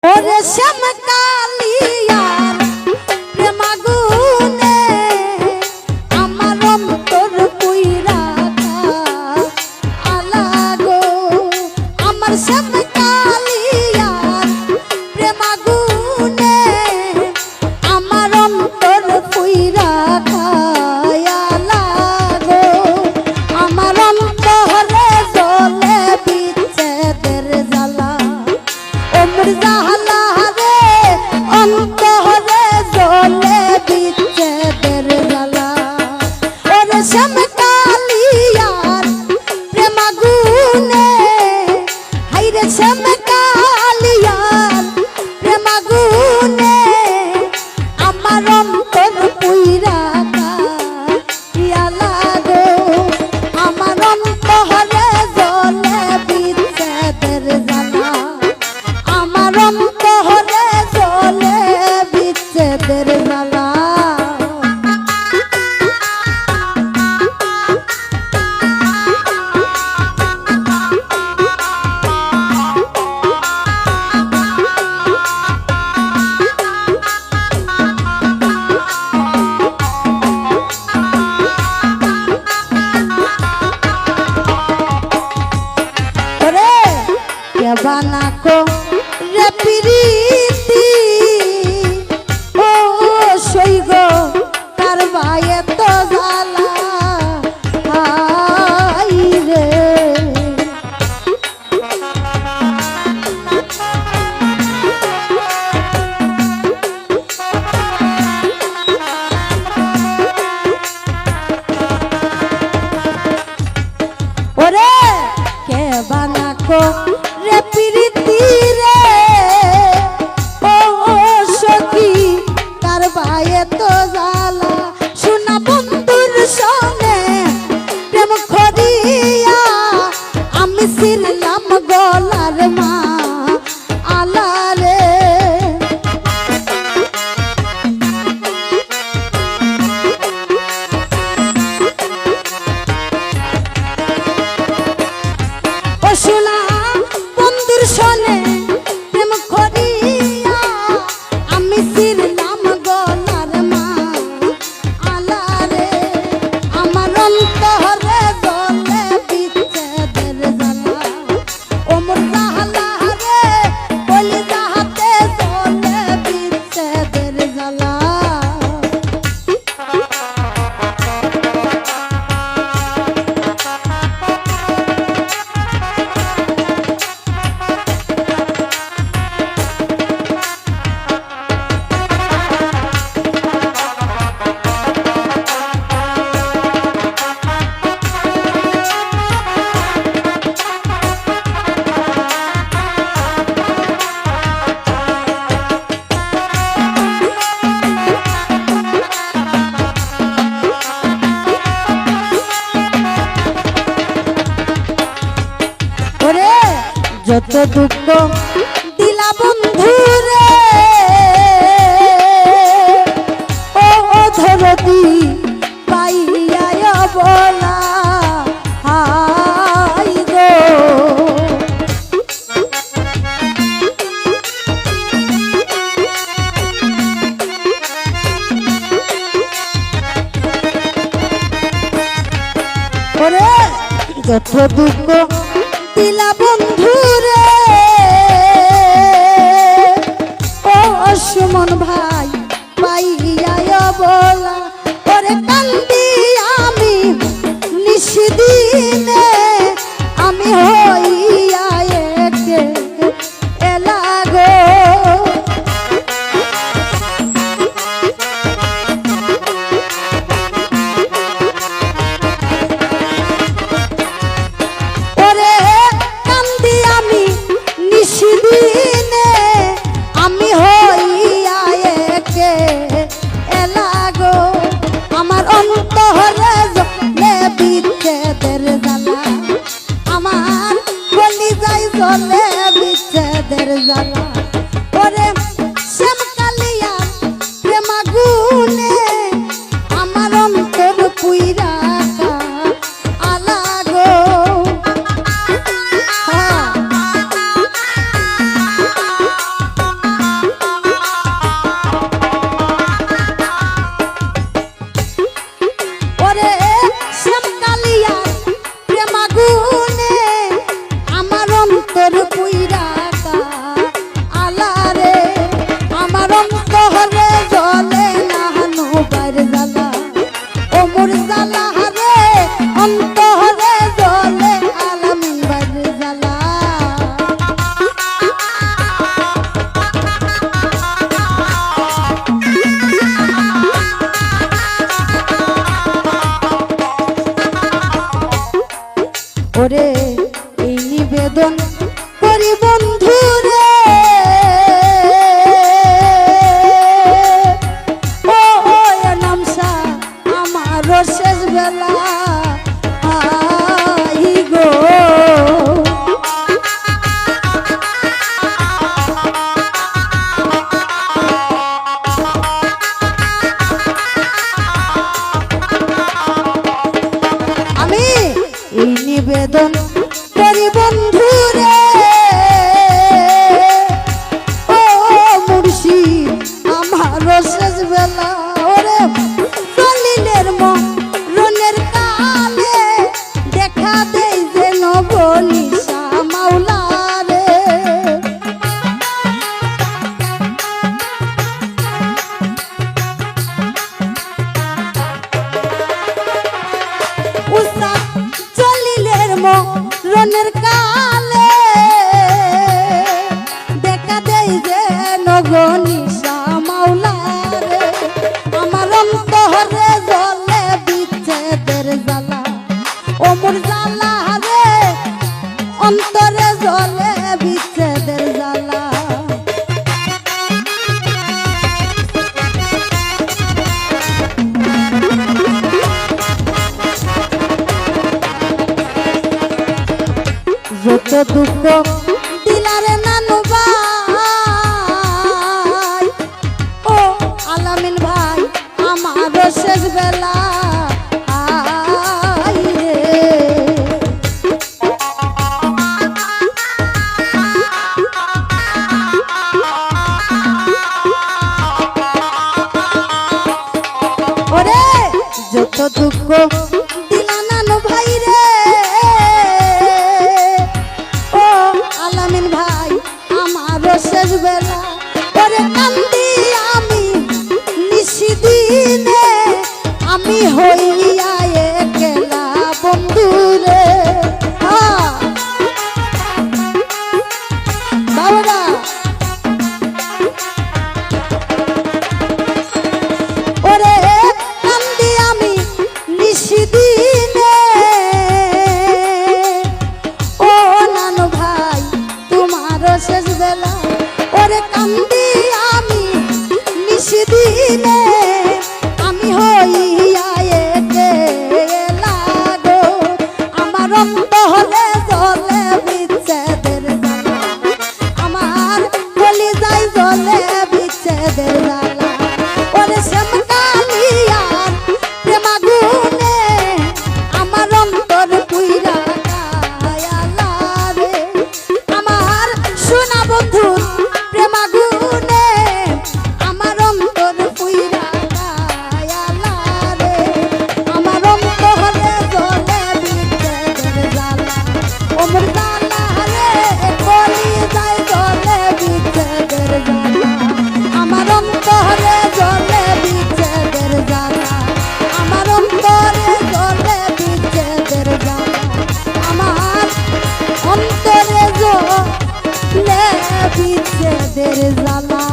ওরে শ্যামকালিয়ার প্রেমাগুনে আমার অন্তর পুইরা আলাগো আমার শ্যামকালিয়ার প্রেমাগুনে আমার অন্তর পুইরা আলাগো আমার অন্তরে জ্বলে বিচ্ছেদের জ্বালা ওমর জাহালা রে অন্তরে জ্বলে বিচ্ছেদের জ্বালা ওরে শ্যামকালিয়ার প্রেমাগুনে হাইরে শ্যামকালিয়ার প্রেমাগুনে আমার অন্তর পুইরা লাগো আমার অন্তরে জ্বলে বিচ্ছেদের জ্বালা আমার অন্তরে জ্বলে বিচ্ছেদের জ্বালা বানাকো রে প্রীতি ও সৈগ তার ভাইয়ে তো জ্বালা হাই রে ওরে কে বানাকো রে প্রীতি রে ও সখী তার ভাইয়ে তো জ্বালা শোনা বন্ধুর সঙ্গে প্রেম করিয়া আমি ছিলাম গলার মা আলা রে ও শোনা শোনে প্রেম করিয়া আমি ছিলাম গলার মা আলা রে আমার অন্তরে জ্বলে বিচ্ছেদের জ্বালা ওমর জাহালা রে বলি যাহাতে জ্বলে বিচ্ছেদের জ্বালা যত দুঃখ দিলা বন্ধু রে ও ধরতি পাইয়া বলা হাই গো ওরে যত দুঃখ দিলা বন্ধু রে ও সুমন ভাই পাইয়া বলা ওরে কান্দি আমি নিশিদিনে আমি হইয়া একে এলাগো নগনিশা মাওলা রে আমার অন্তরে জ্বলে বিচ্ছেদের জ্বালা ও মোর জ্বালা রে অন্তরে জ্বলে বিচ্ছেদের জ্বালা যত দুঃখ দিলারে নানু ভাই ও আলামিন ভাই আমার শেষ বেলা আই রে ওরে যত দুঃখ দিলা নানু ভাই রে আলামিন ভাই আমার শেষ বেলা ওরে কান্দি আমি নিশিদিনে আমি হইয়া একলা বন্ধুরে বাবা ওরে কান্দি আমি নিশিদিনে শেষ বেলা ওরে কান্দি আমি নিশিদিনে আমি হইয়া একলা গো আমার অন্তরে জ্বলে বিচ্ছেদের জ্বালা আমার কলিজায় জ্বলে বিচ্ছেদের জ্বালা ওরে শ্যামকালিয়ার প্রেমাগুনে আমার অন্তর পুইরা কায়ালা রে আমার সোনা বন্ধুর প্রেমাগুনে আমার অন্তর পুইরা কায়ালা রে আমার অন্তরে জ্বলে বিচ্ছেদের জ্বালা ও মোর জ্বালা রে কলিজায় জ্বলে বিচ্ছেদের জ্বালা আমার অন্তরে জ্বলে বিচ্ছেদের জ্বালা আমার অন্তরে জ্বলে বিচ্ছেদের জ্বালা আমার অন্তরে জ্বলে বিচ্ছেদের জ্বালা